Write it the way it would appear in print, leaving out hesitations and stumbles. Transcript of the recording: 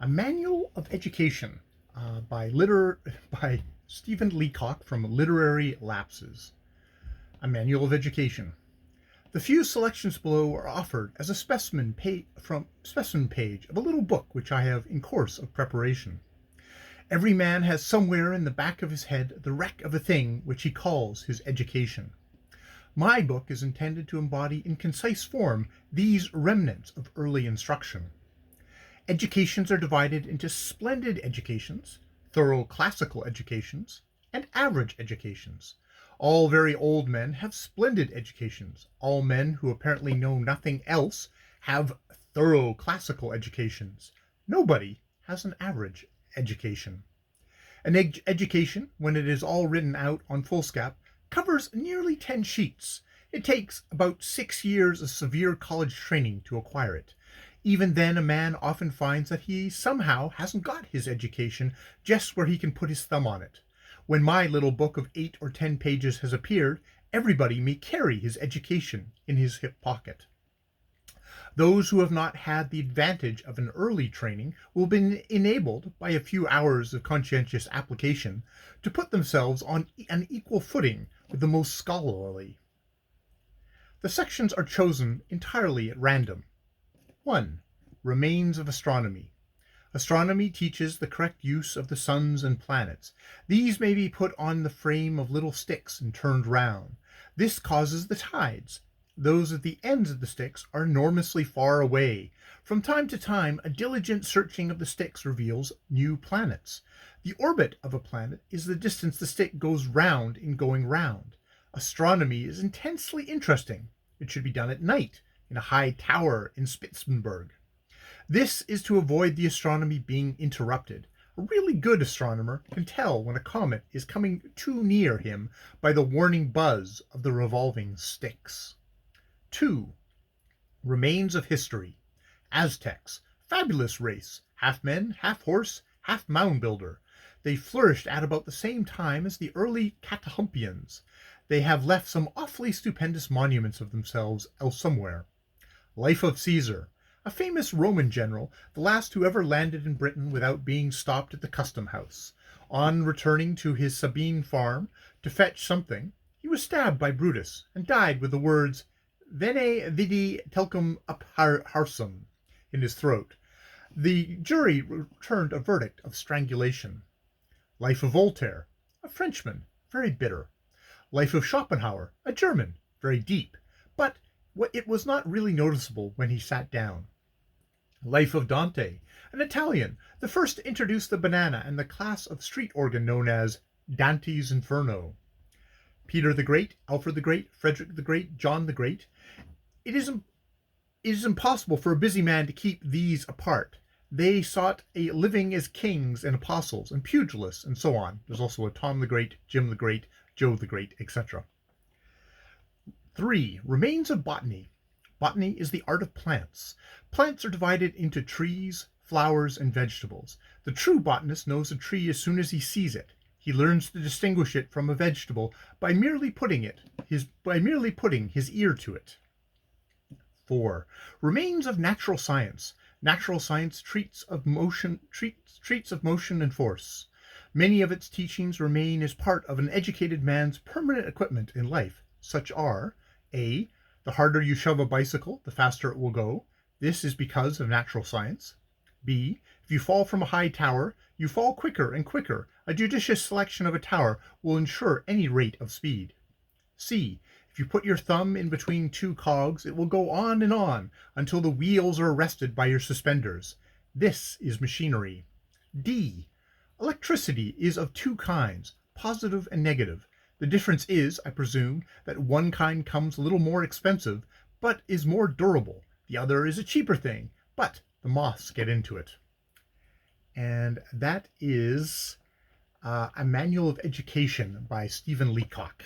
A Manual of Education by Stephen Leacock from Ltrry Lpss. A Manual of Education. The few selections below are offered as a specimen page of a little book which I have in course of preparation. Every man has somewhere in the back of his head the wreck of a thing which he calls his education. My book is intended to embody in concise form these remnants of early instruction. Educations are divided into splendid educations, thorough classical educations, and average educations. All very old men have splendid educations. All men who apparently know nothing else have thorough classical educations. Nobody has an average education. An education, when it is all written out on foolscap, covers nearly 10 sheets. It takes about 6 years of severe college training to acquire it. Even then, a man often finds that he somehow hasn't got his education just where he can put his thumb on it. When my little book of 8 or 10 pages has appeared, everybody may carry his education in his hip pocket. Those who have not had the advantage of an early training will be enabled, by a few hours of conscientious application, to put themselves on an equal footing with the most scholarly. The sections are chosen entirely at random. 1. Remains of Astronomy. Astronomy teaches the correct use of the suns and planets. These may be put on the frame of little sticks and turned round. This causes the tides. Those at the ends of the sticks are enormously far away. From time to time, a diligent searching of the sticks reveals new planets. The orbit of a planet is the distance the stick goes round in going round. Astronomy is intensely interesting. It should be done at night, in a high tower in Spitzenberg. This is to avoid the astronomy being interrupted. A really good astronomer can tell when a comet is coming too near him by the warning buzz of the revolving sticks. 2. Remains of History. Aztecs. Fabulous race. Half men, half horse, half mound builder. They flourished at about the same time as the early Catahumpians. They have left some awfully stupendous monuments of themselves somewhere. Life of Caesar. A famous Roman general, the last who ever landed in Britain without being stopped at the custom house. On returning to his Sabine farm to fetch something, he was stabbed by Brutus and died with the words "Vene vidi telcum upharsum" in his throat. The jury returned a verdict of strangulation. Life of Voltaire, a Frenchman, very bitter. Life of Schopenhauer, a German, very deep, but it was not really noticeable when he sat down. Life of Dante, an Italian, the first to introduce the banana and the class of street organ known as Dante's Inferno. Peter the Great, Alfred the Great, Frederick the Great, John the Great. It is impossible for a busy man to keep these apart. They sought a living as kings and apostles and pugilists and so on. There's also a Tom the Great, Jim the Great, Joe the Great, etc. 3. Remains of Botany. Botany is the art of plants. Plants are divided into trees, flowers, and vegetables. The true botanist knows a tree as soon as he sees it. He learns to distinguish it from a vegetable by merely putting his ear to it. 4. Remains of Natural Science. Natural science treats of motion and force. Many of its teachings remain as part of an educated man's permanent equipment in life. Such are: A. The harder you shove a bicycle, the faster it will go. This is because of natural science. B. If you fall from a high tower, you fall quicker and quicker. A judicious selection of a tower will ensure any rate of speed. C. If you put your thumb in between two cogs, it will go on and on until the wheels are arrested by your suspenders. This is machinery. D. Electricity is of two kinds, positive and negative. The difference is, I presume, that one kind comes a little more expensive, but is more durable. The other is a cheaper thing, but the moths get into it. And that is A Manual of Education by Stephen Leacock.